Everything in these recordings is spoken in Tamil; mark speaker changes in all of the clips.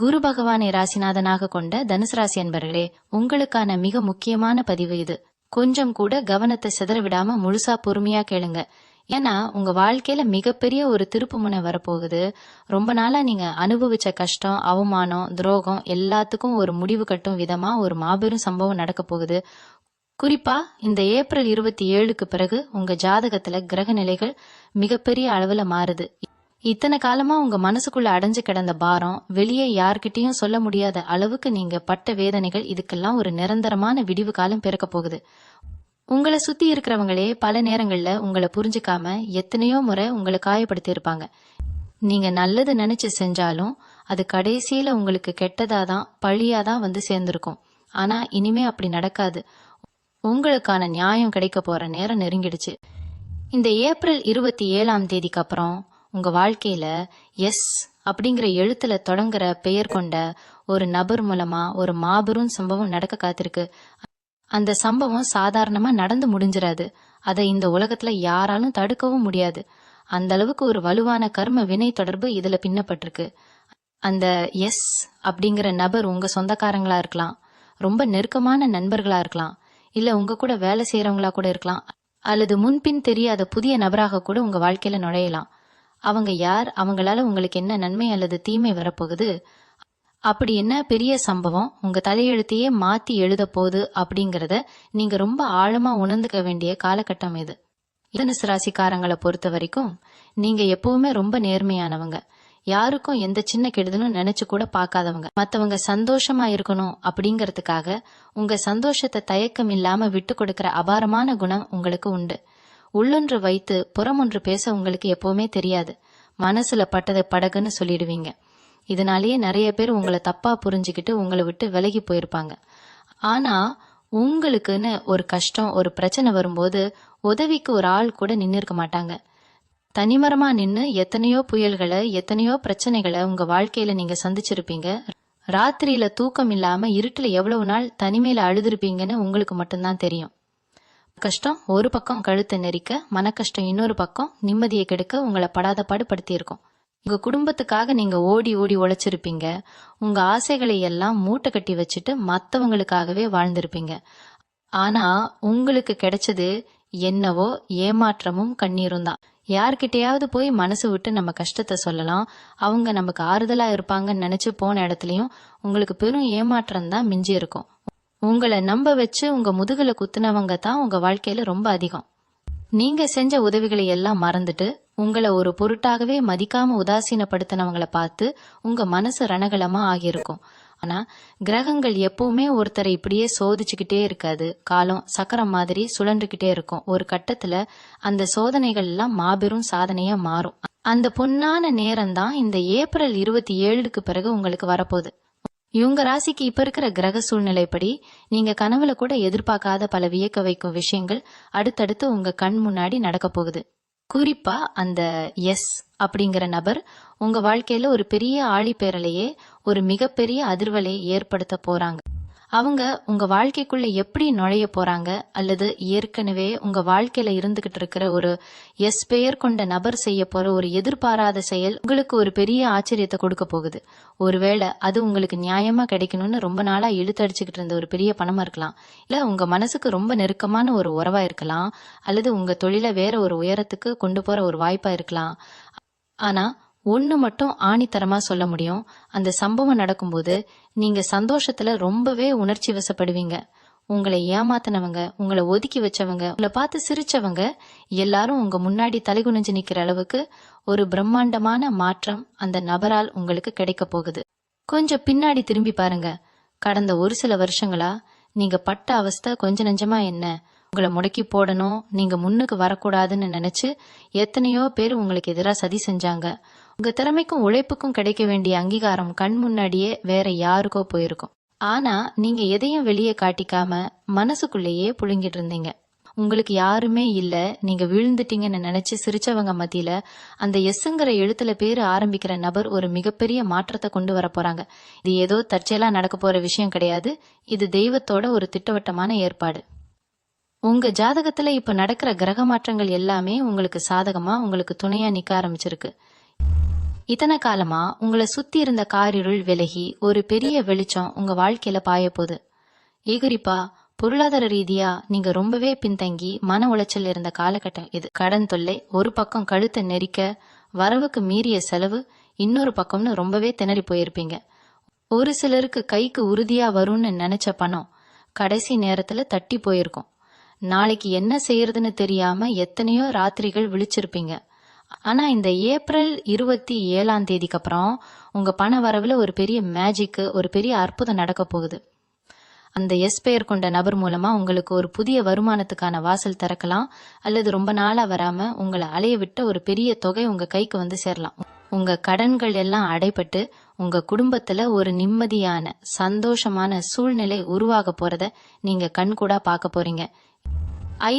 Speaker 1: குரு பகவானை ராசிநாதனாக கொண்ட தனுசு ராசி அன்பர்களே, உங்களுக்கான மிக முக்கியமான பதிவு இது. கொஞ்சம் கூட கவனத்தை சிதற விடாம முழுசா பொறுமையா கேளுங்க. ஏன்னா உங்க வாழ்க்கையில மிகப்பெரிய ஒரு திருப்பு முனை வரப்போகுது. ரொம்ப நாளா நீங்க அனுபவிச்ச கஷ்டம், அவமானம், துரோகம் எல்லாத்துக்கும் ஒரு முடிவு கட்டும் விதமா ஒரு மாபெரும் சம்பவம் நடக்க போகுது. குறிப்பா இந்த ஏப்ரல் 27க்கு பிறகு உங்க ஜாதகத்துல கிரக நிலைகள் மிகப்பெரிய அளவுல மாறுது. இத்தனை காலமா உங்க மனசுக்குள்ள அடைஞ்சு கிடந்த பாரம், வெளியே யார்கிட்டயும் சொல்ல முடியாத அளவுக்கு நீங்க பட்ட வேதனைகள், இதுக்கெல்லாம் ஒரு நிரந்தரமான விடிவு காலம் பிறக்க போகுது. உங்களை சுத்தி இருக்கிறவங்களே பல நேரங்கள்ல உங்களை புரிஞ்சுக்காம எத்தனையோ முறை உங்களை காயப்படுத்தி இருப்பாங்க. நீங்க நல்லது நினைச்சு செஞ்சாலும் அது கடைசியில உங்களுக்கு கெட்டதாதான், பழியாதான் வந்து சேர்ந்திருக்கும். ஆனா இனிமே அப்படி நடக்காது. உங்களுக்கான நியாயம் கிடைக்க போற நேரம் நெருங்கிடுச்சு. இந்த ஏப்ரல் 27ஆம் தேதிக்கு அப்புறம் உங்க வாழ்க்கையில எஸ் அப்படிங்கிற எழுத்துல தொடங்குற பெயர் கொண்ட ஒரு நபர் மூலமா ஒரு மாபெரும் சம்பவம் நடக்க காத்திருக்கு. அந்த சம்பவம் சாதாரணமா நடந்து முடிஞ்சிடாது. அதை இந்த உலகத்துல யாராலும் தடுக்கவும் முடியாது. அந்த அளவுக்கு ஒரு வலுவான கர்ம வினை தொடர்பு இதுல பின்னப்பட்டிருக்கு. அந்த எஸ் அப்படிங்கிற நபர் உங்க சொந்தக்காரங்களா இருக்கலாம், ரொம்ப நெருக்கமான நண்பர்களா இருக்கலாம், இல்ல உங்க கூட வேலை செய்யறவங்களா கூட இருக்கலாம், அல்லது முன்பின் தெரியாத புதிய நபராக கூட உங்க வாழ்க்கையில நுழையலாம். அவங்க யார், அவங்களால உங்களுக்கு என்ன நன்மை அல்லது தீமை வரப்போகுது, அப்படி என்ன பெரிய சம்பவம் உங்க தலையெழுத்தையே மாத்தி எழுத போகுது அப்படிங்கறத நீங்க ரொம்ப ஆழமா உணர்ந்துக்க வேண்டிய காலகட்டம் இது. தனுசு ராசிக்காரங்களை பொறுத்த வரைக்கும் நீங்க எப்பவுமே ரொம்ப நேர்மையானவங்க. யாருக்கும் எந்த சின்ன கெடுதலும் நினைச்சு கூட பார்க்காதவங்க. மத்தவங்க சந்தோஷமா இருக்கணும் அப்படிங்கறதுக்காக உங்க சந்தோஷத்தை தயக்கம் இல்லாம விட்டு கொடுக்கிற அபாரமான குணம் உங்களுக்கு உண்டு. உள்ளொன்று வைத்து புறமொன்று பேச உங்களுக்கு எப்பவுமே தெரியாது. மனசுல பட்டதை படகுன்னு சொல்லிடுவீங்க. இதனாலேயே நிறைய பேர் உங்களை தப்பா புரிஞ்சுக்கிட்டு உங்களை விட்டு விலகி போயிருப்பாங்க. ஆனா உங்களுக்குன்னு ஒரு கஷ்டம், ஒரு பிரச்சனை வரும்போது உதவிக்கு ஒரு ஆள் கூட நின்று இருக்க மாட்டாங்க. தனிமரமா நின்னு எத்தனையோ புயல்களை, எத்தனையோ பிரச்சனைகளை உங்க வாழ்க்கையில நீங்க சந்திச்சிருப்பீங்க. ராத்திரியில தூக்கம் இல்லாம இருட்டுல எவ்வளவு நாள் தனிமையில அழுதுருப்பீங்கன்னு உங்களுக்கு மட்டும்தான் தெரியும். கஷ்டம் ஒரு பக்கம் கழுத்தை நெரிக்க, மன கஷ்டம் இன்னொரு பக்கம் நிம்மதியை கெடுக்க உங்களை படாத பாடுபடுத்தி இருக்கும். உங்க குடும்பத்துக்காக நீங்க ஓடி ஓடி உழைச்சிருப்பீங்க. உங்க ஆசைகளை எல்லாம் மூட்டை கட்டி வச்சுட்டு மத்தவங்களுக்காகவே வாழ்ந்திருப்பீங்க. ஆனா உங்களுக்கு கிடைச்சது என்னவோ ஏமாற்றமும் கண்ணீரும் தான். யார்கிட்டயாவது போய் மனசு விட்டு நம்ம கஷ்டத்தை சொல்லலாம், அவங்க நமக்கு ஆறுதலா இருப்பாங்கன்னு நினைச்சு போன இடத்துலயும் உங்களுக்கு பெரும் ஏமாற்றம் தான் மிஞ்சி இருக்கும். உங்களை நம்ப வச்சு உங்க முதுகுல குத்துனவங்க தான் உங்க வாழ்க்கையில ரொம்ப அதிகம். நீங்க செஞ்ச உதவிகளை எல்லாம் மறந்துட்டு உங்களை ஒரு பொருட்டாகவே மதிக்காம உதாசீனப்படுத்தினவங்களை பார்த்து உங்க மனசு ரணகலமா ஆகியிருக்கும். ஆனா கிரகங்கள் எப்பவுமே ஒருத்தரை இப்படியே சோதிச்சுக்கிட்டே இருக்காது. காலம் சக்கரம் மாதிரி சுழன்றுகிட்டே இருக்கும். ஒரு கட்டத்துல அந்த சோதனைகள் எல்லாம் மாபெரும் சாதனையா மாறும். அந்த பொன்னான நேரம் தான் இந்த ஏப்ரல் 27க்கு பிறகு உங்களுக்கு வரப்போகுது. இவங்க ராசிக்கு இப்ப இருக்கிற கிரக சூழ்நிலைப்படி நீங்க கனவுல கூட எதிர்பார்க்காத பல வியக்க வைக்கும் விஷயங்கள் அடுத்தடுத்து உங்க கண் முன்னாடி நடக்க போகுது. குறிப்பா அந்த எஸ் அப்படிங்கிற நபர் உங்க வாழ்க்கையில ஒரு பெரிய ஆழிப்பேரலையே, ஒரு மிகப்பெரிய அதிர்வலை ஏற்படுத்த போறாங்க. அவங்க உங்க வாழ்க்கைக்குள்ள எப்படி நுழைய போறாங்க, அல்லது ஏற்கனவே உங்க வாழ்க்கையில இருந்துகிட்டு இருக்கிற ஒரு எஸ் பெயர் கொண்ட நபர் செய்ய போற ஒரு எதிர்பாராத செயல் உங்களுக்கு ஒரு பெரிய ஆச்சரியத்தை கொடுக்க போகுது. ஒருவேளை அது உங்களுக்கு நியாயமா கிடைக்கணும்னு ரொம்ப நாளா இழுத்தடிச்சுக்கிட்டு இருந்த ஒரு பெரிய பணமா இருக்கலாம், இல்ல உங்க மனசுக்கு ரொம்ப நெருக்கமான ஒரு உறவா இருக்கலாம், அல்லது உங்க தொழிலை வேற ஒரு உயரத்துக்கு கொண்டு போற ஒரு வாய்ப்பா இருக்கலாம். ஆனா ஒண்ணு மட்டும் ஆணித்தரமா சொல்ல முடியும், அந்த சம்பவம் நடக்கும்போது நீங்க சந்தோஷத்துல ரொம்பவே உணர்ச்சி வசப்படுவீங்க. உங்களை ஏமாத்தினவங்க, உங்களை ஒதுக்கி வச்சவங்க, உங்களை பார்த்து சிரிச்சவங்க எல்லாரும் உங்க முன்னாடி தலைகுனிஞ்சு நிக்கிற அளவுக்கு ஒரு பிரம்மாண்டமான மாற்றம் அந்த நபரால் உங்களுக்கு கிடைக்க போகுது. கொஞ்சம் பின்னாடி திரும்பி பாருங்க. கடந்த ஒரு சில வருஷங்களா நீங்க பட்ட அவஸ்தை கொஞ்ச நெஞ்சமா என்ன? உங்களை முடக்கி போடணும், நீங்க முன்னுக்கு வரக்கூடாதுன்னு நினைச்சு எத்தனையோ பேர் உங்களுக்கு எதிராக சதி செஞ்சாங்க. உங்க திறமைக்கும் உழைப்புக்கும் கிடைக்க வேண்டிய அங்கீகாரம் கண் முன்னாடியே வேற யாருக்கோ போயிருக்கும். ஆனா நீங்க எதையும் வெளியே காட்டிக்காம மனசுக்குள்ளேயே புழுங்கிட்டு இருந்தீங்க. உங்களுக்கு யாருமே இல்ல, நீங்க விழுந்துட்டீங்கன்னு நினைச்சு சிரிச்சவங்க மத்தியில அந்த எஸ்ங்கிற எழுத்துல பேரு ஆரம்பிக்கிற நபர் ஒரு மிகப்பெரிய மாற்றத்தை கொண்டு வர போறாங்க. இது ஏதோ தற்செயலா நடக்க போற விஷயம் கிடையாது. இது தெய்வத்தோட ஒரு திட்டவட்டமான ஏற்பாடு. உங்க ஜாதகத்துல இப்ப நடக்கிற கிரக மாற்றங்கள் எல்லாமே உங்களுக்கு சாதகமா, உங்களுக்கு துணையா நிக்க ஆரம்பிச்சிருக்கு. இத்தனை காலமா உங்களை சுத்தி இருந்த காரிருள் விலகி ஒரு பெரிய வெளிச்சம் உங்க வாழ்க்கையில பாய போகுது. ஏகுரிப்பா, பொருளாதார ரீதியா நீங்க ரொம்பவே பின்தங்கி மன உளைச்சல் இருந்த காலகட்டம் இது. கடன் தொல்லை ஒரு பக்கம் கழுத்தை நெரிக்க, வரவுக்கு மீறிய செலவு இன்னொரு பக்கம்னு ரொம்பவே திணறி போயிருப்பீங்க. ஒரு சிலருக்கு கைக்கு உறுதியா வரும்னு நினைச்ச பணம் கடைசி நேரத்துல தட்டி போயிருக்கும். நாளைக்கு என்ன செய்யறதுன்னு தெரியாம எத்தனையோ ராத்திரிகள் விழிச்சிருப்பீங்க. ஆனா இந்த ஏப்ரல் 27 அப்புறம் உங்க பண வரவுல ஒரு பெரிய மேஜிக்கு, ஒரு பெரிய அற்புதம் நடக்க போகுது. அந்த எஸ் பெயர் கொண்ட நபர் மூலமா உங்களுக்கு ஒரு புதிய வருமானத்துக்கான வாசல் திறக்கலாம், அல்லது ரொம்ப நாளா வராம உங்களை அலைய விட்ட ஒரு பெரிய தொகை உங்க கைக்கு வந்து சேரலாம். உங்க கடன்கள் எல்லாம் அடைபட்டு உங்க குடும்பத்துல ஒரு நிம்மதியான சந்தோஷமான சூழ்நிலை உருவாக போறத நீங்க கண்கூடா பார்க்க போறீங்க.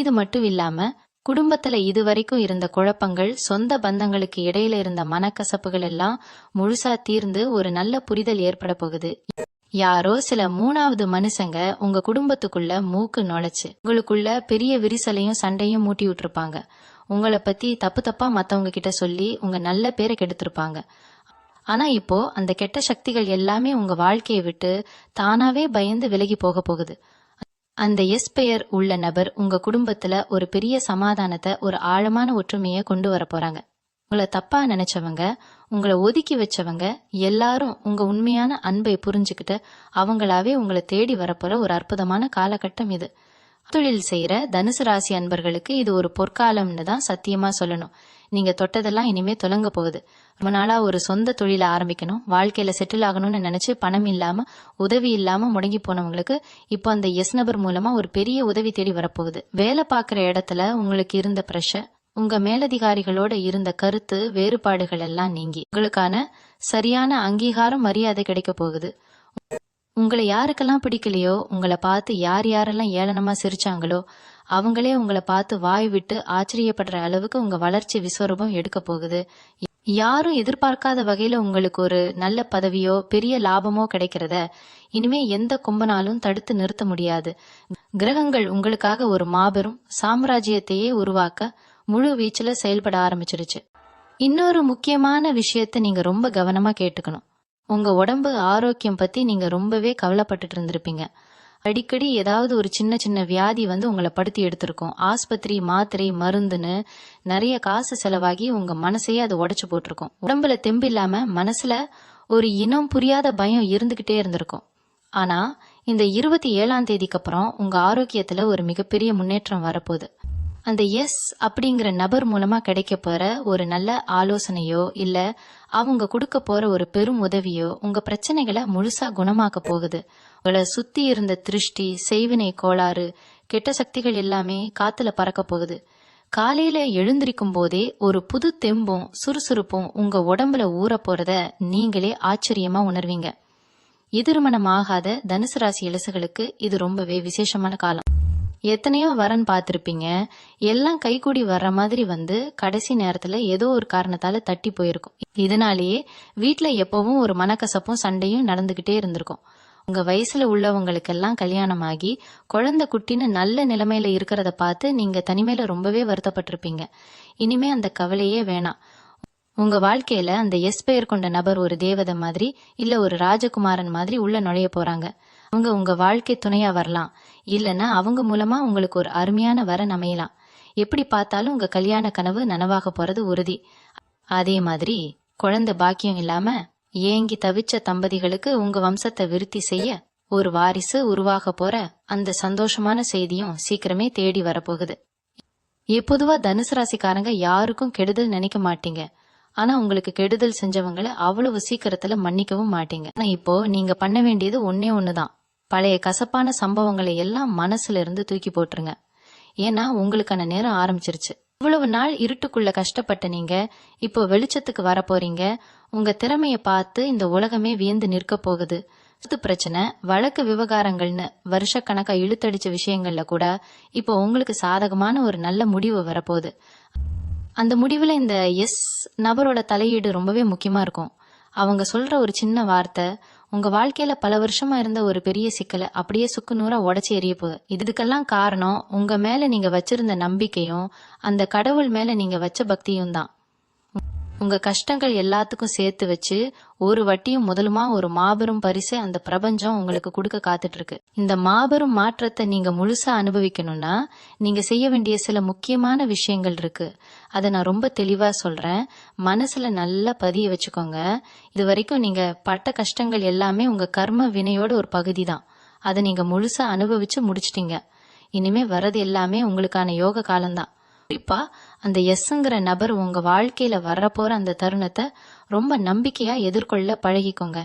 Speaker 1: இது மட்டும் இல்லாம குடும்பத்துல இதுவரைக்கும் இருந்த குழப்பங்கள், சொந்த பந்தங்களுக்கு இடையில இருந்த மனக்கசப்புகள் எல்லாம் முழுசா தீர்ந்து ஒரு நல்ல புரிதல் ஏற்பட போகுது. யாரோ சில 3வது மனுஷங்க உங்க குடும்பத்துக்குள்ள மூக்கு நுழைச்சு உங்களுக்குள்ள பெரிய விரிசலையும் சண்டையும் மூட்டி விட்டுருப்பாங்க. உங்களை பத்தி தப்பு தப்பா மத்தவங்க கிட்ட சொல்லி உங்க நல்ல பேரை கெடுத்திருப்பாங்க. ஆனா இப்போ அந்த கெட்ட சக்திகள் எல்லாமே உங்க வாழ்க்கையை விட்டு தானாவே பயந்து விலகி போக போகுது. அந்த எஸ் பெயர் உள்ள நபர் உங்க குடும்பத்துல ஒரு பெரிய சமாதானத்தை, ஒரு ஆழமான ஒற்றுமையை கொண்டு வர போறாங்க. உங்களை தப்பா நினைச்சவங்க, உங்களை ஒதுக்கி வச்சவங்க எல்லாரும் உங்க உண்மையான அன்பை புரிஞ்சுக்கிட்டு அவங்களாவே உங்களை தேடி வரப்போற ஒரு அற்புதமான காலகட்டம் இது. தொழில் செய்யற தனுசு ராசி அன்பர்களுக்கு இது ஒரு பொற்காலம்னு தான் சத்தியமா சொல்லணும். நீங்க தொட்டதெல்லாம் இனிமே தொலங்க போகுது. ரொம்ப நாளா ஒரு சொந்த தொழிலை ஆரம்பிக்கணும், வாழ்க்கையில செட்டில் ஆகணும்னு நினைச்சு பணம் இல்லாம, உதவி இல்லாம முடங்கி போனவங்களுக்கு இப்போ அந்த எஸ் நபர் மூலமா ஒரு பெரிய உதவி தேடி வரப்போகுது. வேலை பார்க்குற இடத்துல உங்களுக்கு இருந்த பிரஷர், உங்க மேலதிகாரிகளோட இருந்த கருத்து வேறுபாடுகள் எல்லாம் நீங்கி உங்களுக்கான சரியான அங்கீகாரம், மரியாதை கிடைக்க போகுது. உங்களை யாருக்கெல்லாம் பிடிக்கலையோ, உங்களை பார்த்து யார் யாரெல்லாம் ஏளனமா சிரிச்சாங்களோ அவங்களே உங்களை பார்த்து வாய் விட்டு ஆச்சரியப்படுற அளவுக்கு உங்க வளர்ச்சி விஸ்வரூபம் எடுக்க போகுது. யாரும் எதிர்பார்க்காத வகையில உங்களுக்கு ஒரு நல்ல பதவியோ பெரிய லாபமோ கிடைக்கிறத இனிமே எந்த கும்பனாலும் தடுத்து நிறுத்த முடியாது. கிரகங்கள் உங்களுக்காக ஒரு மாபெரும் சாம்ராஜ்யத்தையே உருவாக்க முழு வீச்சுல செயல்பட ஆரம்பிச்சிருச்சு. இன்னொரு முக்கியமான விஷயத்த நீங்க ரொம்ப கவனமா கேட்டுக்கணும். உங்க உடம்பு ஆரோக்கியம் பத்தி நீங்க ரொம்பவே கவலைப்பட்டுட்டு இருந்திருப்பீங்க. அடிக்கடி ஏதாவது ஒரு சின்ன சின்ன வியாதி வந்து உங்களை படுத்தி எடுத்திருக்கும். ஆஸ்பத்திரி, மாத்திரை, மருந்துன்னு நிறைய காசு செலவாகி உங்க மனசையே அது உடைச்சு போட்டிருக்கும். உடம்புல தெம்பு இல்லாம மனசுல ஒரு இனம் புரியாத பயம் இருந்துகிட்டே இருந்திருக்கும். ஆனா இந்த 27 அப்புறம் உங்க ஆரோக்கியத்துல ஒரு மிகப்பெரிய முன்னேற்றம் வரப்போகுது. அந்த எஸ் அப்படிங்கிற நபர் மூலமா கிடைக்க போற ஒரு நல்ல ஆலோசனையோ இல்ல அவங்க கொடுக்க போற ஒரு பெரும் உதவியோ உங்க பிரச்சனைகளை முழுசா குணமாக்க போகுது. உங்களை சுத்தி இருந்த திருஷ்டி, செய்வினை கோளாறு, கெட்ட சக்திகள் எல்லாமே காத்துல பறக்க போகுது. காலையில எழுந்திருக்கும் போதே ஒரு புது தெம்பும் சுறுசுறுப்பும் உங்க உடம்புல ஊற போறத நீங்களே ஆச்சரியமா உணர்வீங்க. எதிர்மணம் ஆகாத தனுசு ராசி இலசுகளுக்கு இது ரொம்பவே விசேஷமான காலம். எத்தனையோ வரன் பார்த்திருப்பீங்க, எல்லாம் கைகூடி வர்ற மாதிரி வந்து கடைசி நேரத்துல ஏதோ ஒரு காரணத்தால தட்டி போயிருக்கும். இதனாலேயே வீட்டுல எப்பவும் ஒரு மனக்கசப்பும் சண்டையும் நடந்துகிட்டே இருந்திருக்கும். உங்க வயசுல உள்ளவங்களுக்கெல்லாம் கல்யாணம் ஆகி குழந்தை குட்டின்னு நல்ல நிலைமையில இருக்கிறத பார்த்து நீங்க தனிமையில ரொம்பவே வருத்தப்பட்டிருப்பீங்க. இனிமே அந்த கவலையே வேணாம். உங்க வாழ்க்கையில அந்த எஸ் பெயர் கொண்ட நபர் ஒரு தேவதை மாதிரி இல்ல ஒரு ராஜகுமாரன் மாதிரி உள்ள நுழைய போறாங்க. அவங்க உங்க வாழ்க்கை துணையா வரலாம், இல்லைன்னா அவங்க மூலமா உங்களுக்கு ஒரு அருமையான வரன் அமையலாம். எப்படி பார்த்தாலும் உங்க கல்யாண கனவு நனவாக போறது உறுதி. அதே மாதிரி குழந்தை பாக்கியம் இல்லாம ஏங்கி தவிச்ச தம்பதிகளுக்கு உங்க வம்சத்தை விருத்தி செய்ய ஒரு வாரிசு உருவாக போற அந்த சந்தோஷமான செய்தியும் சீக்கிரமே தேடி வரப்போகுது. எப்பொதுவா தனுசு ராசிக்காரங்க யாருக்கும் கெடுதல் நினைக்க மாட்டீங்க. ஆனா உங்களுக்கு கெடுதல் செஞ்சவங்களை அவ்வளவு சீக்கிரத்துல மன்னிக்கவும் மாட்டீங்க. ஆனா இப்போ நீங்க பண்ண வேண்டியது ஒன்னே ஒண்ணுதான். பழைய கசப்பான சம்பவங்களை எல்லாம் மனசுல இருந்து தூக்கி போட்டுருங்க. ஏன்னா உங்களுக்கான நேரம் ஆரம்பிச்சிருச்சு. இவ்வளவு நாள் இருட்டுக்குள்ள கஷ்டப்பட்ட நீங்க இப்போ வெளிச்சத்துக்கு வர போறீங்க. உங்க திறமைய பார்த்து இந்த உலகமே வியந்து நிற்க போகுது. பிரச்சனை, வழக்கு விவகாரங்கள்னு வருஷக்கணக்கா இழுத்தடிச்ச விஷயங்கள்ல கூட இப்போ உங்களுக்கு சாதகமான ஒரு நல்ல முடிவு வரப்போகுது. அந்த முடிவுல இந்த எஸ் நபரோட தலையீடு ரொம்பவே முக்கியமா இருக்கும். அவங்க சொல்ற ஒரு சின்ன வார்த்தை உங்க வாழ்க்கையில பல வருஷமா இருந்த ஒரு பெரிய சிக்கலை அப்படியே சுக்குநூறா உடைச்சி எறிய போகுது. இதுக்கெல்லாம் காரணம் உங்க மேல நீங்க வச்சிருந்த நம்பிக்கையும் அந்த கடவுள் மேல நீங்க வச்ச பக்தியும் தான். உங்க கஷ்டங்கள் எல்லாத்துக்கும் சேர்த்து வச்சு ஒரு வட்டியும் முதலுமா ஒரு மாபெரும் பரிசை அந்த பிரபஞ்சம் உங்களுக்கு கொடுக்க காத்துட்டு இருக்கு. இந்த மாபெரும் மாற்றத்தை நீங்க முழுசா அனுபவிக்கணும்னா நீங்க செய்ய வேண்டிய சில முக்கியமான விஷயங்கள் இருக்கு. அதை நான் ரொம்ப தெளிவா சொல்றேன். மனசுல நல்லா பதிய வச்சுக்கோங்க. இது வரைக்கும் நீங்க பட்ட கஷ்டங்கள் எல்லாமே உங்க கர்ம வினையோட ஒரு பகுதி தான். அதை நீங்க முழுசா அனுபவிச்சு முடிச்சிட்டீங்க. இனிமே வர்றது எல்லாமே உங்களுக்கான யோக காலம்தான். குறிப்பா அந்த எஸ்ங்கிற நபர் உங்க வாழ்க்கையில வரப்போற அந்த தருணத்தை ரொம்ப நம்பிக்கையா எதிர்கொள்ள பழகிக்கோங்க.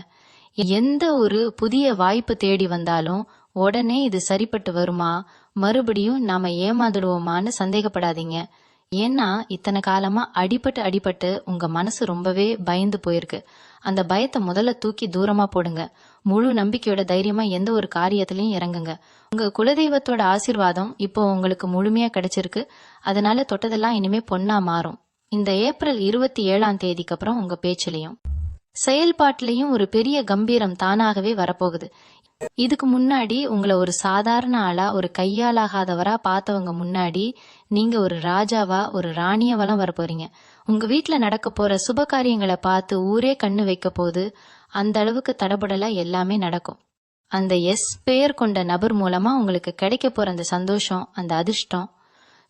Speaker 1: எந்த ஒரு புதிய வாய்ப்பு தேடி வந்தாலும் உடனே இது சரிப்பட்டு வருமா, மறுபடியும் நாம ஏமாந்துடுவோமான்னு சந்தேகப்படாதீங்க. ஏன்னா இத்தனை காலமா அடிபட்டு உங்க மனசு ரொம்பவே பயந்து போயிருக்கு. அந்த பயத்தை முதல்ல தூக்கி தூரமா போடுங்க. முழு நம்பிக்கையோட தைரியமா எந்த ஒரு காரியத்திலையும் இறங்குங்க. உங்க குலதெய்வத்தோட ஆசீர்வாதம் இப்போ உங்களுக்கு முழுமையா கிடைச்சிருக்கு. அதனால தொட்டதெல்லாம் இனிமே பொன்னா மாறும். இந்த ஏப்ரல் 27ஆம் தேதிக்கு அப்புறம் உங்க பேச்சிலையும் செயல்பாட்டிலையும் ஒரு பெரிய கம்பீரம் தானாகவே வரப்போகுது. இதுக்கு முன்னாடி உங்களை ஒரு சாதாரண ஆளா, ஒரு கையாலாகாதவரா பார்த்தவங்க முன்னாடி நீங்க ஒரு ராஜாவா, ஒரு ராணியா வலம் வர போறீங்க. உங்க வீட்டுல நடக்க போற சுப காரியங்களை பார்த்து ஊரே கண்ணு வைக்க போது. அந்த அளவுக்கு தடபுடலா எல்லாமே நடக்கும். அந்த எஸ் பெயர் கொண்ட நபர் மூலமா உங்களுக்கு கிடைக்க போற அந்த சந்தோஷம், அந்த அதிர்ஷ்டம்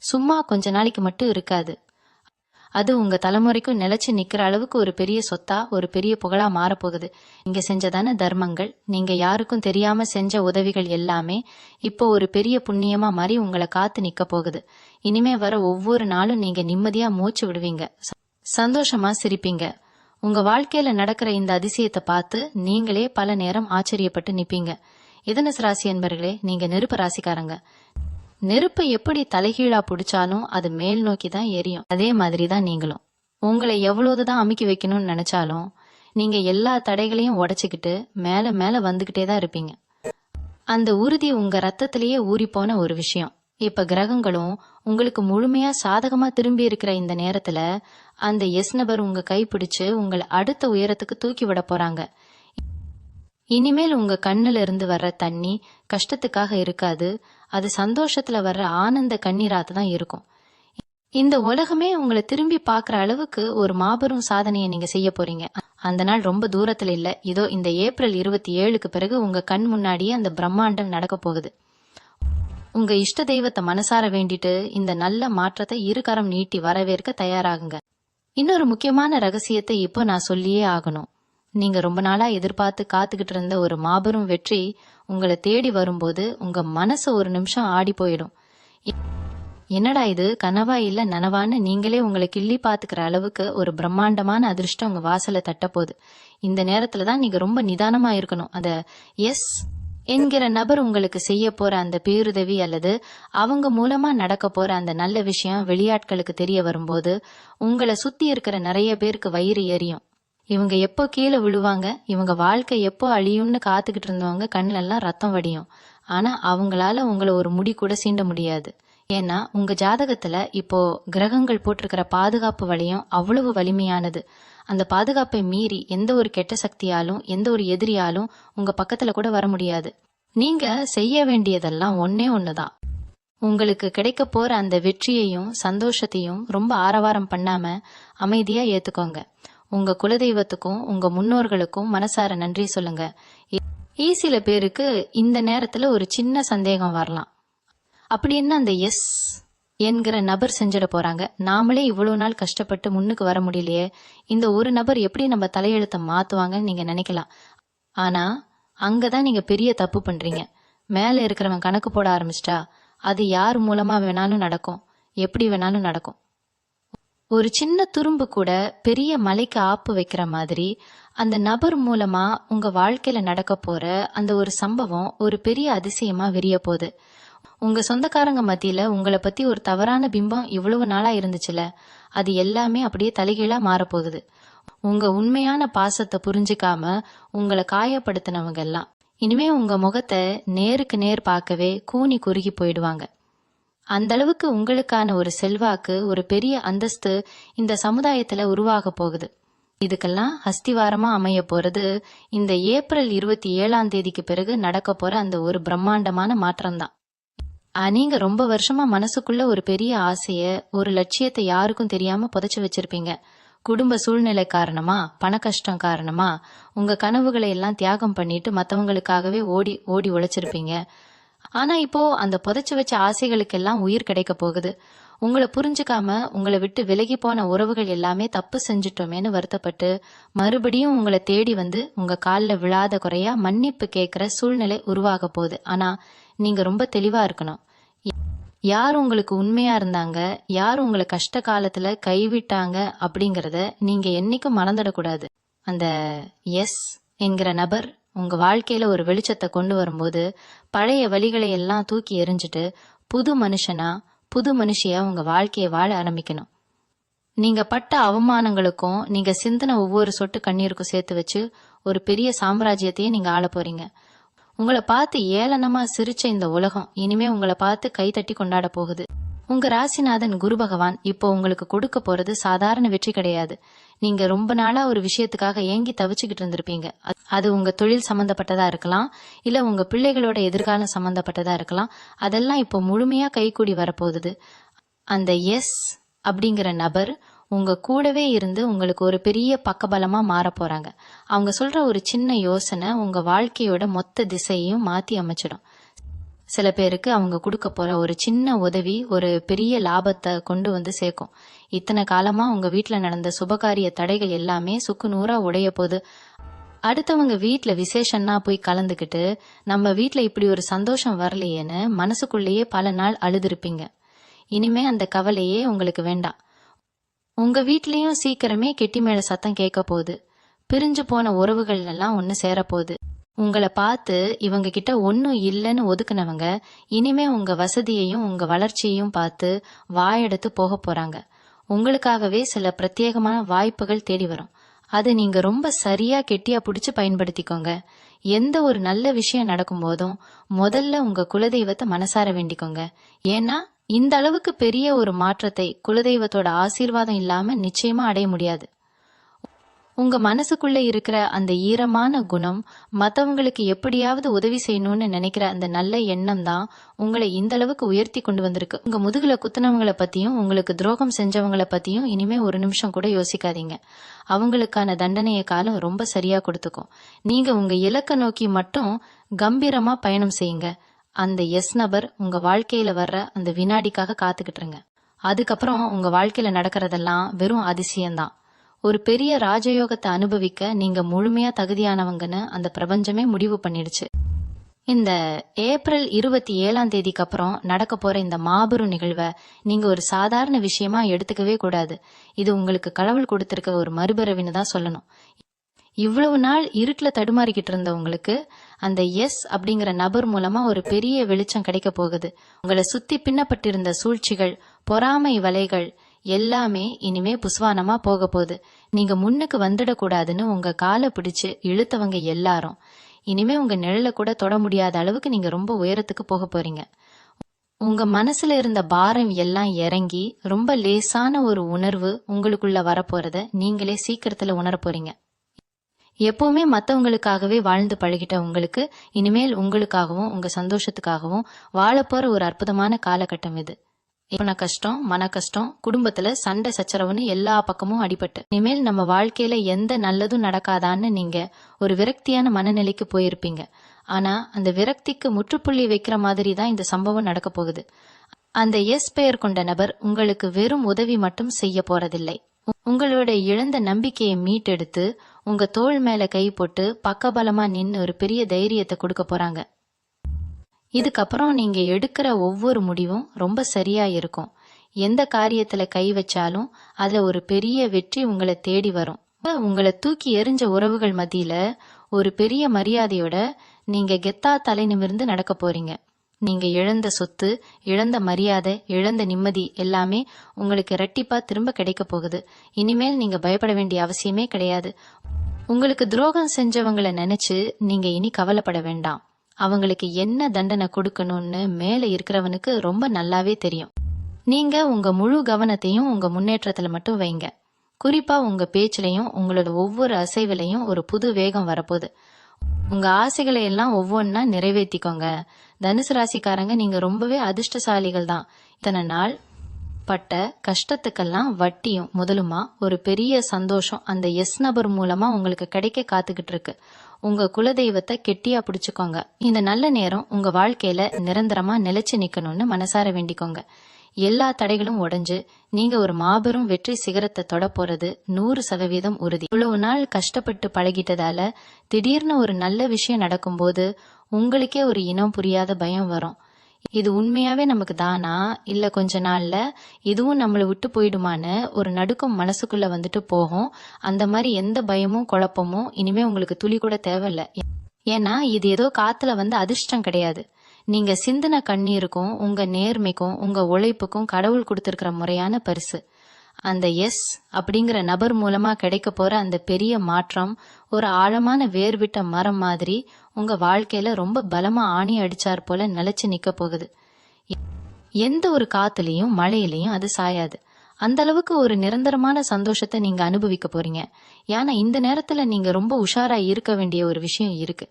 Speaker 1: சும்மா கொஞ்ச நாளைக்கு மட்டும் இருக்காது. அது உங்க தலைமுறைக்கும் நிலைச்சு நிக்கிற அளவுக்கு ஒரு பெரிய சொத்தா, ஒரு பெரிய புகழா மாறப்போகுது. நீங்க செஞ்சதான தர்மங்கள், நீங்க யாருக்கும் தெரியாம செஞ்ச உதவிகள் எல்லாமே இப்போ ஒரு பெரிய புண்ணியமா மாறி உங்களை காத்து நிக்க போகுது. இனிமே வர ஒவ்வொரு நாளும் நீங்க நிம்மதியா மூச்சு விடுவீங்க, சந்தோஷமா சிரிப்பீங்க. உங்க வாழ்க்கையில நடக்கிற இந்த அதிசயத்தை பார்த்து நீங்களே பல நேரம் ஆச்சரியப்பட்டு நிப்பீங்க. மிதுன ராசி என்பர்களே, நீங்க நெருப்பு ராசிக்காரங்க. நெருப்பை எப்படி தலைகீழா பிடிச்சாலும் அது மேல் நோக்கி தான் எரியும். அதே மாதிரிதான் நீங்களும். உங்களை எவ்வளவுதான் அமுக்கி வைக்கணும்னு நினைச்சாலும் நீங்க எல்லா தடைகளையும் உடைச்சுக்கிட்டு மேல மேல வந்துகிட்டே தான் இருப்பீங்க. அந்த உறுதி உங்க ரத்தத்திலேயே ஊறி போன ஒரு விஷயம். இப்ப கிரகங்களும் உங்களுக்கு முழுமையா சாதகமா திரும்பி இருக்கிற இந்த நேரத்துல அந்த எஸ் நபர் உங்க கைப்பிடிச்சு உங்களை அடுத்த உயரத்துக்கு தூக்கி விட போறாங்க. இனிமேல் உங்க கண்ணுல இருந்து வர்ற தண்ணி கஷ்டத்துக்காக இருக்காது. அது சந்தோஷத்துல வர்ற ஆனந்த கண்ணீராத்து தான் இருக்கும். இந்த உலகமே உங்களை திரும்பி பாக்குற அளவுக்கு ஒரு மாபெரும் சாதனையை நீங்க செய்ய போறீங்க. அந்த நாள் ரொம்ப தூரத்துல இல்ல. இதோ இந்த ஏப்ரல் 27க்கு பிறகு உங்க கண் முன்னாடியே அந்த பிரம்மாண்டம் நடக்க போகுது. உங்க இஷ்ட தெய்வத்தை மனசார வேண்டிட்டு இந்த நல்ல மாற்றத்தை இருகரம் நீட்டி வரவேற்க தயாராகுங்க. இன்னொரு முக்கியமான ரகசியத்தை இப்போ நான் சொல்லியே ஆகணும். நீங்க ரொம்ப நாளா எதிர்பார்த்து காத்துக்கிட்டு இருந்த ஒரு மாபெரும் வெற்றி உங்களை தேடி வரும்போது உங்க மனசு ஒரு நிமிஷம் ஆடி போயிடும். என்னடா இது கனவா இல்ல நனவான்னு நீங்களே உங்களை கிள்ளி பாத்துக்கிற அளவுக்கு ஒரு பிரம்மாண்டமான அதிர்ஷ்டம் உங்க வாசலை தட்ட போகுது. இந்த நேரத்துலதான் நீங்க ரொம்ப நிதானமா இருக்கணும். அத எஸ் என்கிற நபர் உங்களுக்கு செய்ய போற அந்த பேருதவி அல்லது அவங்க மூலமா நடக்க போற அந்த நல்ல விஷயம் வெளியாட்களுக்கு தெரிய வரும்போது உங்களை சுத்தி இருக்கிற நிறைய பேருக்கு வயிறு எரியும். இவங்க எப்போ கீழே விழுவாங்க, இவங்க வாழ்க்கை எப்போ அழியும்னு காத்துக்கிட்டு இருந்தவங்க கண்ணிலெல்லாம் ரத்தம் வடியும். ஆனா அவங்களால உங்களை ஒரு முடி கூட சீண்ட முடியாது. ஏன்னா உங்க ஜாதகத்துல இப்போ கிரகங்கள் போட்டிருக்கிற பாதுகாப்பு வளையம் அவ்வளவு வலிமையானது. அந்த பாதுகாப்பை மீறி எந்த ஒரு கெட்ட சக்தியாலும் எந்த ஒரு எதிரியாலும் உங்க பக்கத்துல கூட வர முடியாது. நீங்க செய்ய வேண்டியதெல்லாம் ஒன்னே ஒண்ணுதான். உங்களுக்கு கிடைக்க போற அந்த வெற்றியையும் சந்தோஷத்தையும் ரொம்ப ஆரவாரம் பண்ணாம அமைதியா ஏத்துக்கோங்க. உங்க குலதெய்வத்துக்கும் உங்க முன்னோர்களுக்கும் மனசார நன்றி சொல்லுங்க. சில பேருக்கு இந்த நேரத்துல ஒரு சின்ன சந்தேகம் வரலாம். அப்படி என்ன அந்த எஸ் என்கிற நபர் செஞ்சிட போறாங்க? நாமளே இவ்வளவு நாள் கஷ்டப்பட்டு முன்னுக்கு வர முடியலையே, இந்த ஒரு நபர் எப்படி நம்ம தலையெழுத்தை மாத்துவாங்கன்னு நீங்க நினைக்கலாம். ஆனா அங்கதான் நீங்க பெரிய தப்பு பண்றீங்க. மேல இருக்கிறவன் கணக்கு போட ஆரம்பிச்சிட்டா அது யார் மூலமா வேணாலும் நடக்கும், எப்படி வேணாலும் நடக்கும். ஒரு சின்ன துரும்பு கூட பெரிய மலைக்கு ஆப்பு வைக்கிற மாதிரி அந்த நபர் மூலமா உங்க வாழ்க்கையில நடக்க போற அந்த ஒரு சம்பவம் ஒரு பெரிய அதிசயமா விரிய போகுது. உங்க சொந்தக்காரங்க மத்தியில உங்களை பத்தி ஒரு தவறான பிம்பம் இவ்வளவு நாளா இருந்துச்சுல, அது எல்லாமே அப்படியே தலைகீழா மாறப்போகுது. உங்க உண்மையான பாசத்தை புரிஞ்சுக்காம உங்களை காயப்படுத்தினவங்க எல்லாம் இனிமே உங்க முகத்தை நேருக்கு நேர் பார்க்கவே கூனி குறுகி போயிடுவாங்க. அந்த அளவுக்கு உங்களுக்கான ஒரு செல்வாக்கு, ஒரு பெரிய அந்தஸ்து இந்த சமுதாயத்துல உருவாக போகுது. இதுக்கெல்லாம் அஸ்திவாரமா அமைய போறது இந்த ஏப்ரல் 27ஆம் தேதிக்கு பிறகு நடக்க போற அந்த ஒரு பிரம்மாண்டமான மாற்றம்தான். நீங்க ரொம்ப வருஷமா மனசுக்குள்ள ஒரு பெரிய ஆசைய, ஒரு லட்சியத்தை யாருக்கும் தெரியாம புதைச்சு வச்சிருப்பீங்க. குடும்ப சூழ்நிலை காரணமா, பண கஷ்டம் காரணமா உங்க கனவுகளை எல்லாம் தியாகம் பண்ணிட்டு மத்தவங்களுக்காகவே ஓடி ஓடி உழைச்சிருப்பீங்க. ஆனா இப்போ அந்த புதைச்சு வச்ச ஆசைகளுக்கெல்லாம் உயிர் கிடைக்க போகுது. உங்களை புரிஞ்சுக்காம உங்களை விட்டு விலகி போன உறவுகள் எல்லாமே தப்பு செஞ்சுட்டோமேன்னு வருத்தப்பட்டு மறுபடியும் உங்களை தேடி வந்து உங்க காலில் விழாத குறையா மன்னிப்பு கேட்கிற சூழ்நிலை உருவாக போகுது. ஆனா நீங்க ரொம்ப தெளிவா இருக்கணும். யார் உங்களுக்கு உண்மையா இருந்தாங்க, யார் உங்களை கஷ்ட காலத்துல கைவிட்டாங்க அப்படிங்கறத நீங்க என்னைக்கும் மறந்துடக்கூடாது. அந்த எஸ் என்கிற நபர் உங்க வாழ்க்கையில ஒரு வெளிச்சத்தை கொண்டு வரும்போது பழைய வழிகளை எல்லாம் தூக்கி எறிஞ்சிட்டு புது மனுஷனா புது மனுஷியா உங்க வாழ்க்கையை வாழ ஆரம்பிக்கணும். நீங்க பட்ட அவமானங்களுக்கும் நீங்க சிந்தின ஒவ்வொரு சொட்டு கண்ணீருக்கும் சேர்த்து வச்சு ஒரு பெரிய சாம்ராஜ்யத்தையே நீங்க ஆள போறீங்க. உங்களை பார்த்து ஏளனமா சிரிச்ச இந்த உலகம் இனிமே உங்களை பார்த்து கைதட்டி கொண்டாட போகுது. உங்க ராசிநாதன் குரு பகவான் இப்போ உங்களுக்கு கொடுக்க போறது சாதாரண வெற்றி கிடையாது. நீங்க ரொம்ப நாளா ஒரு விஷயத்துக்காக ஏங்கி தவிச்சுக்கிட்டு இருந்திருப்பீங்க. அது உங்க தொழில் சம்பந்தப்பட்டதா இருக்கலாம், இல்ல உங்க பிள்ளைகளோட எதிர்காலம் சம்பந்தப்பட்டதா இருக்கலாம். அதெல்லாம் இப்போ முழுமையா கைகூடி வரப்போகுது. அந்த எஸ் அப்படிங்கிற நபர் உங்க கூடவே இருந்து உங்களுக்கு ஒரு பெரிய பக்கபலமா மாற போறாங்க. அவங்க சொல்ற ஒரு சின்ன யோசனை உங்க வாழ்க்கையோட மொத்த திசையையும் மாத்தி அமைச்சிடும். சில பேருக்கு அவங்க கொடுக்க போற ஒரு சின்ன உதவி ஒரு பெரிய லாபத்தை கொண்டு வந்து சேர்க்கும். இத்தனை காலமா உங்க வீட்டுல நடந்த சுபகாரிய தடைகள் எல்லாமே சுக்கு நூறா உடைய போகுது. அடுத்தவங்க வீட்டுல விசேஷம்னா போய் கலந்துக்கிட்டு நம்ம வீட்டுல இப்படி ஒரு சந்தோஷம் வரலையேன்னு மனசுக்குள்ளேயே பல நாள் அழுதுருப்பீங்க. இனிமே அந்த கவலையே உங்களுக்கு வேண்டாம். உங்க வீட்லயும் சீக்கிரமே கெட்டி மேல சத்தம் கேட்க போகுது. பிரிஞ்சு போன உறவுகள் எல்லாம் ஒன்னு சேரப்போகுது. உங்களை பார்த்து இவங்க கிட்ட ஒன்னும் இல்லைன்னு ஒதுக்குனவங்க இனிமே உங்க வசதியையும் உங்க வளர்ச்சியையும் பார்த்து வாயெடுத்து போக போறாங்க. உங்களுக்காகவே சில பிரத்யேகமான வாய்ப்புகள் தேடி வரும். அது நீங்க ரொம்ப சரியா கெட்டியா பிடிச்சு பயன்படுத்திக்கோங்க. எந்த ஒரு நல்ல விஷயம் நடக்கும் போதும் முதல்ல உங்க குலதெய்வத்தை மனசார வேண்டிக்கோங்க. ஏன்னா இந்த அளவுக்கு பெரிய ஒரு மாற்றத்தை குலதெய்வத்தோட ஆசீர்வாதம் இல்லாம நிச்சயமா அடைய முடியாது. உங்க மனசுக்குள்ள இருக்கிற அந்த ஈரமான குணம், மத்தவங்களுக்கு எப்படியாவது உதவி செய்யணும்னு நினைக்கிற அந்த நல்ல எண்ணம் தான் உங்களை இந்த அளவுக்கு உயர்த்தி கொண்டு வந்திருக்கு. உங்க முதுகுல குத்துனவங்களை பத்தியும் உங்களுக்கு துரோகம் செஞ்சவங்களை பத்தியும் இனிமே ஒரு நிமிஷம் கூட யோசிக்காதீங்க. அவங்களுக்கான தண்டனைய காலம் ரொம்ப சரியா கொடுத்துக்கும். நீங்க உங்க இலக்க நோக்கி மட்டும் கம்பீரமா பயணம் செய்யுங்க. அந்த எஸ் நபர் உங்க வாழ்க்கையில வர்ற அந்த வினாடிக்காக காத்துக்கிட்டு இருங்க. அதுக்கப்புறம் உங்க வாழ்க்கையில நடக்கிறதெல்லாம் வெறும் அதிசயம்தான். ஒரு பெரிய ராஜயோகத்தை அனுபவிக்க நீங்க முழுமையா தகுதியானவங்கன்னு அந்த பிரபஞ்சமே முடிவு பண்ணிடுச்சு. இந்த ஏப்ரல் 27 அப்புறம் நடக்க போற இந்த மாபெரும் நிகழ்வை நீங்க ஒரு சாதாரண விஷயமா எடுத்துக்கவே கூடாது. இது உங்களுக்கு கடவுள் கொடுத்திருக்க ஒரு மறுபிறவின்னு தான் சொல்லணும். இவ்வளவு நாள் இருட்டுல தடுமாறிக்கிட்டு இருந்த உங்களுக்கு அந்த எஸ் அப்படிங்கிற நபர் மூலமா ஒரு பெரிய வெளிச்சம் கிடைக்க போகுது. உங்களை சுத்தி பின்னப்பட்டிருந்த சூழ்ச்சிகள், பொறாமை வலைகள் எல்லாமே இனிமே புஸ்வானமா போக போகுது. நீங்க முன்னுக்கு வந்துடக்கூடாதுன்னு உங்க காலை பிடிச்சு இழுத்தவங்க எல்லாரும் இனிமே உங்க நிழல கூட தொட முடியாத அளவுக்கு நீங்க ரொம்ப உயரத்துக்கு போக போறீங்க. உங்க மனசுல இருந்த பாரம் எல்லாம் இறங்கி ரொம்ப லேசான ஒரு உணர்வு உங்களுக்குள்ள வரப்போறத நீங்களே சீக்கிரத்துல உணர போறீங்க. எப்பவுமே மத்தவங்களுக்காகவே வாழ்ந்து பழகிட்ட உங்களுக்கு இனிமேல் உங்களுக்காகவும் உங்க சந்தோஷத்துக்காகவும் வாழப்போற ஒரு அற்புதமான காலகட்டம் இது. பண கஷ்டம், மன கஷ்டம், குடும்பத்துல சண்டை சச்சரவுன்னு எல்லா பக்கமும் அடிபட்டு இனிமேல் நம்ம வாழ்க்கையில எந்த நல்லதும் நடக்காதான்னு நீங்க ஒரு விரக்தியான மனநிலைக்கு போயிருப்பீங்க. ஆனா அந்த விரக்திக்கு முற்றுப்புள்ளி வைக்கிற மாதிரி தான் இந்த சம்பவம் நடக்க போகுது. அந்த எஸ் பெயர் கொண்ட நபர் உங்களுக்கு வெறும் உதவி மட்டும் செய்ய போறதில்லை. உங்களோட இழந்த நம்பிக்கையை மீட்டெடுத்து உங்க தோள் மேல கை போட்டு பக்கபலமா நின்னு ஒரு பெரிய தைரியத்தை கொடுக்க போறாங்க. இதுக்கப்புறம் நீங்க எடுக்கிற ஒவ்வொரு முடிவும் ரொம்ப சரியா இருக்கும். எந்த காரியத்துல கை வச்சாலும் அதுல ஒரு பெரிய வெற்றி உங்களை தேடி வரும். உங்களை தூக்கி எறிஞ்ச உறவுகள் மத்தியில ஒரு பெரிய மரியாதையோட நீங்க கெத்தா தலை நிமிர்ந்து நடக்க போறீங்க. நீங்க இழந்த சொத்து, இழந்த மரியாதை, இழந்த நிம்மதி எல்லாமே உங்களுக்கு இரட்டிப்பா திரும்ப கிடைக்க போகுது. இனிமேல் நீங்க பயப்பட வேண்டிய அவசியமே கிடையாது. உங்களுக்கு துரோகம் செஞ்சவங்களை நினைச்சு நீங்க இனி கவலைப்பட வேண்டாம். அவங்களுக்கு என்ன தண்டனை கொடுக்கணும்னு மேல இருக்கிறவனுக்கு ரொம்ப நல்லாவே தெரியும். நீங்க உங்க முழு கவனத்தையும் உங்க முன்னேற்றத்துல மட்டும் வைங்க. குறிப்பா உங்க பேச்சிலையும் உங்களோட ஒவ்வொரு அசைவிலையும் ஒரு புது வேகம் வரப்போகுது. உங்க ஆசைகளை எல்லாம் ஒவ்வொன்னா நிறைவேற்றிக்கோங்க. தனுசு ராசிக்காரங்க நீங்க ரொம்பவே அதிர்ஷ்டசாலிகள் தான். இத்தனை நாள் பட்ட கஷ்டத்துக்கெல்லாம் வட்டியும் முதலுமா ஒரு பெரிய சந்தோஷம் அந்த எஸ் நபர் மூலமா உங்களுக்கு கிடைக்க காத்துக்கிட்டு இருக்கு. உங்க குலதெய்வத்தை கெட்டியா பிடிச்சுக்கோங்க. இந்த நல்ல நேரம் உங்க வாழ்க்கையில நிரந்தரமா நிலைச்சு நிக்கணும்னு மனசார வேண்டிக்கோங்க. எல்லா தடைகளும் உடைஞ்சு நீங்க ஒரு மாபெரும் வெற்றி சிகரத்தை தொட போறது 100% உறுதி. இவ்வளவு நாள் கஷ்டப்பட்டு பழகிட்டதால திடீர்னு ஒரு நல்ல விஷயம் நடக்கும்போது உங்களுக்கே ஒரு இனம் புரியாத பயம் வரும். இது உண்மையாவே நமக்கு தானா, இல்ல கொஞ்ச நாள்ல இதுவும் நம்மள விட்டு போயிடுமான்னு ஒரு நடுக்கம் மனசுக்குள்ள வந்துட்டு போகும். அந்த மாதிரி எந்த பயமும் குழப்பமும் இனிமே உங்களுக்கு துளி கூட தேவையில்ல. ஏன்னா இது ஏதோ காத்துல வந்து அதிர்ஷ்டம் கிடையாது. நீங்க சிந்தின கண்ணீருக்கும் உங்க நேர்மைக்கும் உங்க உழைப்புக்கும் கடவுள் கொடுத்திருக்கிற முறையான பரிசு. அந்த எஸ் அப்படிங்கிற நபர் மூலமா கிடைக்க போற அந்த பெரிய மாற்றம் ஒரு ஆழமான வேர்விட்ட மரம் மாதிரி உங்க வாழ்க்கையில ரொம்ப பலமா ஆணி அடிச்சார் போல நிலைச்சு நிக்க போகுது. எந்த ஒரு காத்துலயும் மழையிலையும் அது சாயாது. அந்த அளவுக்கு ஒரு நிரந்தரமான சந்தோஷத்தை நீங்க அனுபவிக்க போறீங்க. ஏன்னா இந்த நேரத்துல நீங்க ரொம்ப உஷாரா இருக்க வேண்டிய ஒரு விஷயம் இருக்கு.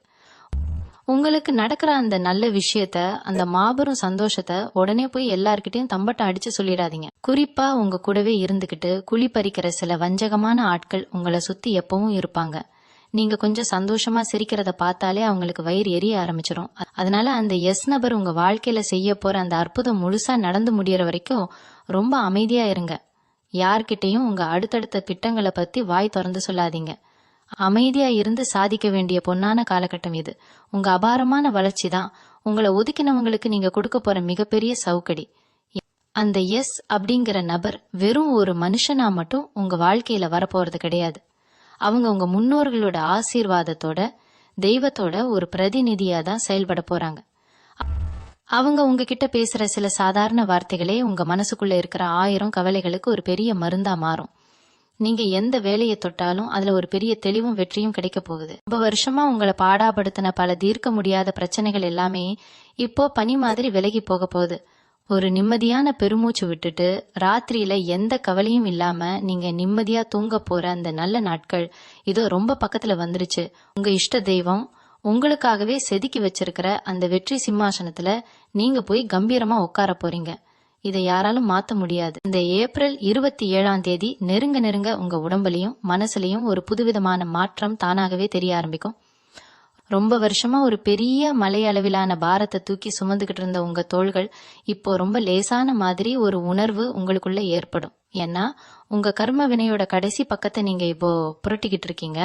Speaker 1: உங்களுக்கு நடக்கிற அந்த நல்ல விஷயத்த, அந்த மாபெரும் சந்தோஷத்தை உடனே போய் எல்லார்கிட்டயும் தம்பட்டம் அடிச்சு சொல்லிடாதீங்க. குறிப்பா உங்க கூடவே இருந்துகிட்டு குழி பறிக்கிற சில வஞ்சகமான ஆட்கள் உங்களை சுத்தி எப்பவும் இருப்பாங்க. நீங்க கொஞ்சம் சந்தோஷமா சிரிக்கிறத பார்த்தாலே அவங்களுக்கு வயிறு எரிய ஆரம்பிச்சிடும். அதனால அந்த எஸ் நபர் உங்க வாழ்க்கையில செய்ய போற அந்த அற்புதம் முழுசா நடந்து முடியற வரைக்கும் ரொம்ப அமைதியா இருங்க. யார்கிட்டையும் உங்க அடுத்தடுத்த திட்டங்களை பத்தி வாய் திறந்து சொல்லாதீங்க. அமைதியா இருந்து சாதிக்க வேண்டிய பொன்னான காலகட்டம் இது. உங்க அபாரமான வளர்ச்சி தான் உங்களை ஒதுக்கினவங்களுக்கு நீங்க கொடுக்க போற மிகப்பெரிய சவுக்கடி. அந்த எஸ் அப்படிங்கிற நபர் வெறும் ஒரு மனுஷனா மட்டும் உங்க வாழ்க்கையில வரப்போறது கிடையாது. அவங்க உங்க முன்னோர்களோட ஆசீர்வாதத்தோட தெய்வத்தோட ஒரு பிரதிநிதியா தான் செயல்பட போறாங்க. அவங்க உங்ககிட்ட பேசுற சில சாதாரண வார்த்தைகளே உங்க மனசுக்குள்ள இருக்கிற 1000 கவலைகளுக்கு ஒரு பெரிய மருந்தா மாறும். நீங்க எந்த வேலையை தொட்டாலும் அதுல ஒரு பெரிய தெளிவும் வெற்றியும் கிடைக்க போகுது. ரொம்ப வருஷமா உங்களை பாடாப்படுத்தின பல தீர்க்க முடியாத பிரச்சனைகள் எல்லாமே இப்போ பனி மாதிரி விலகி போக போகுது. ஒரு நிம்மதியான பெருமூச்சு விட்டுட்டு ராத்திரியில எந்த கவலையும் இல்லாம நீங்க நிம்மதியா தூங்க போற அந்த நல்ல நாட்கள் இதோ ரொம்ப பக்கத்துல வந்துருச்சு. உங்க இஷ்ட தெய்வம் உங்களுக்காகவே செதுக்கி வச்சிருக்கிற அந்த வெற்றி சிம்மாசனத்துல நீங்க போய் கம்பீரமா உட்கார போறீங்க. இதை யாராலும் மாத்த முடியாது. இந்த ஏப்ரல் 27ஆம் தேதி நெருங்க உங்க உடம்புலயும் மனசுலயும் ஒரு புதுவிதமான மாற்றம் தானாகவே தெரிய ஆரம்பிக்கும். ரொம்ப வருஷமா ஒரு பெரிய மலை அளவிலான பாரத்தை தூக்கி சுமந்துகிட்டு இருந்த உங்க தோள்கள் இப்போ ரொம்ப லேசான மாதிரி ஒரு உணர்வு உங்களுக்குள்ள ஏற்படும். ஏன்னா உங்க கர்ம வினையோட கடைசி பக்கத்தை நீங்க இப்போ புரட்டிக்கிட்டு இருக்கீங்க.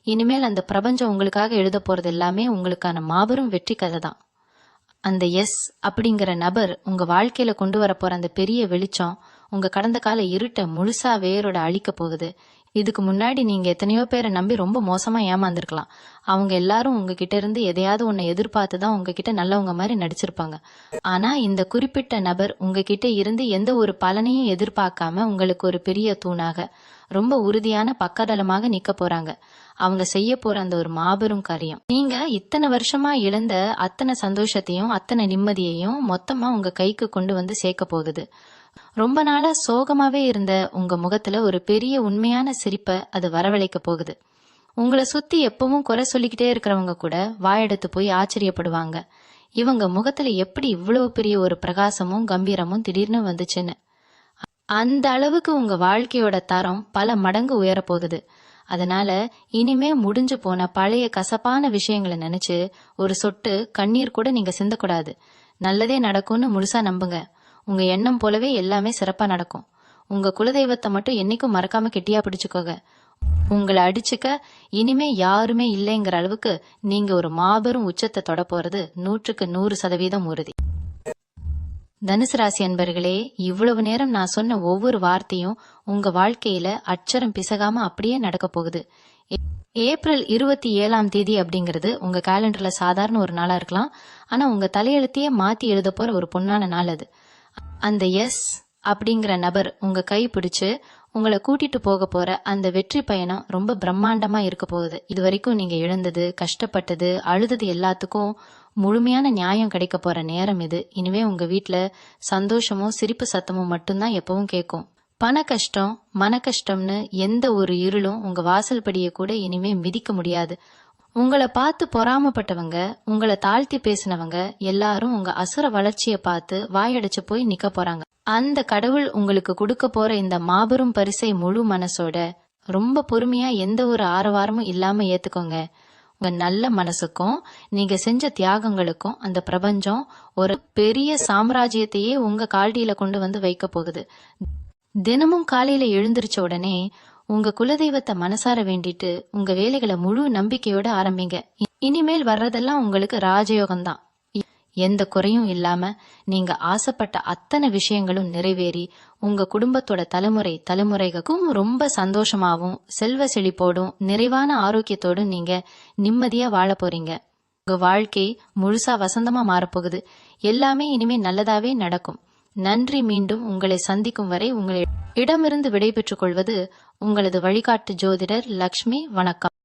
Speaker 1: இனிமேல் அந்த பிரபஞ்சம் உங்களுக்காக எழுத போறது எல்லாமே உங்களுக்கான மாபெரும் வெற்றி கதை தான். அந்த எஸ் அப்படிங்கிற நபர் உங்க வாழ்க்கையில கொண்டு வர போற அந்த பெரிய வெளிச்சம் உங்க கடந்த கால இருட்டை முழுசா வேரோட அழிக்க போகுது. இதுக்கு முன்னாடி நீங்க எத்தனையோ பேரை நம்பி ரொம்ப மோசமா ஏமாந்துருக்கலாம். அவங்க எல்லாரும் உங்ககிட்ட இருந்து எதையாவது ஒன்ன எதிர்பார்த்துதான் உங்ககிட்ட நல்லவங்க மாதிரி நடிச்சிருப்பாங்க. ஆனா இந்த குறிப்பிட்ட நபர் உங்ககிட்ட இருந்து எந்த ஒரு பலனையும் எதிர்பார்க்காம உங்களுக்கு ஒரு பெரிய தூணாக ரொம்ப உறுதியான பக்கதளமாக நிக்க போறாங்க. அவங்க செய்ய போற அந்த ஒரு மாபெரும் காரியம் நீங்க இத்தனை வருஷமா இழந்த அத்தனை சந்தோஷத்தையும் அத்தனை நிம்மதியையும் மொத்தமா உங்க கைக்கு கொண்டு வந்து சேர்க்க போகுது. ரொம்ப நாளா சோகமாவே இருந்த உங்க முகத்துல ஒரு பெரிய உண்மையான சிரிப்பை அது வரவழைக்க போகுது. உங்களை சுத்தி எப்பவும் குறை சொல்லிக்கிட்டே இருக்கிறவங்க கூட வாயெடுத்து போய் ஆச்சரியப்படுவாங்க. இவங்க முகத்துல எப்படி இவ்வளவு பெரிய ஒரு பிரகாசமும் கம்பீரமும் திடீர்னு வந்துச்சுன்னு. அந்த அளவுக்கு உங்க வாழ்க்கையோட தரம் பல மடங்கு உயர போகுது. அதனால இனிமே முடிஞ்சு போன பழைய கசப்பான விஷயங்களை நினைச்சு ஒரு சொட்டு கண்ணீர் கூட நீங்க சிந்தக்கூடாது. நல்லதே நடக்கும்னு முழுசா நம்புங்க. உங்க எண்ணம் போலவே எல்லாமே சிறப்பா நடக்கும். உங்க குலதெய்வத்தை மட்டும் என்னைக்கும் மறக்காம கெட்டியா பிடிச்சுக்கோங்க. உங்களை அடிச்சுக்க இனிமே யாருமே இல்லைங்கிற அளவுக்கு நீங்க ஒரு மாபெரும் உச்சத்தை தொட போறது 100% உறுதி. தனுசு ராசி அன்பர்களே, இவ்வளவு நேரம் நான் சொன்ன ஒவ்வொரு வார்த்தையும் உங்க வாழ்க்கையில அச்சரம் பிசகாம அப்படியே நடக்க போகுது. ஏப்ரல் 27ஆம் தேதி அப்படிங்கிறது உங்க கேலண்டர்ல சாதாரண ஒரு நாளா இருக்கலாம். ஆனா உங்க தலையெழுத்தையே மாத்தி எழுத போற ஒரு பொன்னான நாள் அது. அந்த எஸ் அப்படிங்கிற நபர் உங்க கை பிடிச்சு உங்களை கூட்டிட்டு போக போற அந்த வெற்றி பயணம் ரொம்ப பிரம்மாண்டமா இருக்க போகுது. இது வரைக்கும் நீங்க இழந்தது, கஷ்டப்பட்டது, அழுதது எல்லாத்துக்கும் முழுமையான நியாயம் கிடைக்க போற நேரம் இது. இனிமே உங்க வீட்டுல சந்தோஷமும் சிரிப்பு சத்தமும் மட்டும்தான் எப்பவும் கேட்கும். பண கஷ்டம், மன கஷ்டம்னு எந்த ஒரு இருளும் உங்க வாசல் படியை கூட இனிமே மிதிக்க முடியாது. உங்களை பார்த்து பொறாமப்பட்டவங்க, உங்களை தாழ்த்தி பேசினவங்க எல்லாரும் உங்க அசுர வளர்ச்சியை பார்த்து வாயடைச்சு போய் நிக்க போறாங்க. அந்த கடவுள் உங்களுக்கு கொடுக்க போற இந்த மாபெரும் பரிசை முழு மனசோட ரொம்ப பொறுமையா எந்த ஒரு ஆரவாரமும் இல்லாம ஏத்துக்கோங்க. உங்க நல்ல மனசுக்கும் நீங்க செஞ்ச தியாகங்களுக்கும் அந்த பிரபஞ்சம் ஒரு பெரிய சாம்ராஜ்யத்தையே உங்க காலடியில கொண்டு வந்து வைக்க போகுது. தினமும் காலையில எழுந்திருச்ச உடனே உங்க குலதெய்வத்தை மனசார வேண்டிட்டு உங்க வேலைகளை முழு நம்பிக்கையோட ஆரம்பிங்க. இனிமேல் வர்றதெல்லாம் உங்களுக்கு ராஜயோகம்தான். எந்த குறையும் இல்லாம நீங்க ஆசைப்பட்ட அத்தனை விஷயங்களும் நிறைவேறி உங்க குடும்பத்தோட தலைமுறைக்கும் ரொம்ப சந்தோஷமாவும் செல்வ செழிப்போடும் நிறைவான ஆரோக்கியத்தோடும் நீங்க நிம்மதியா வாழ போறீங்க. உங்க வாழ்க்கை முழுசா வசந்தமா மாறப்போகுது. எல்லாமே இனிமே நல்லதாவே நடக்கும். நன்றி. மீண்டும் உங்களை சந்திக்கும் வரை உங்களிடமிருந்து விடைபெற்றுக் கொள்வது உங்களது வழிகாட்டு ஜோதிடர் லக்ஷ்மி. வணக்கம்.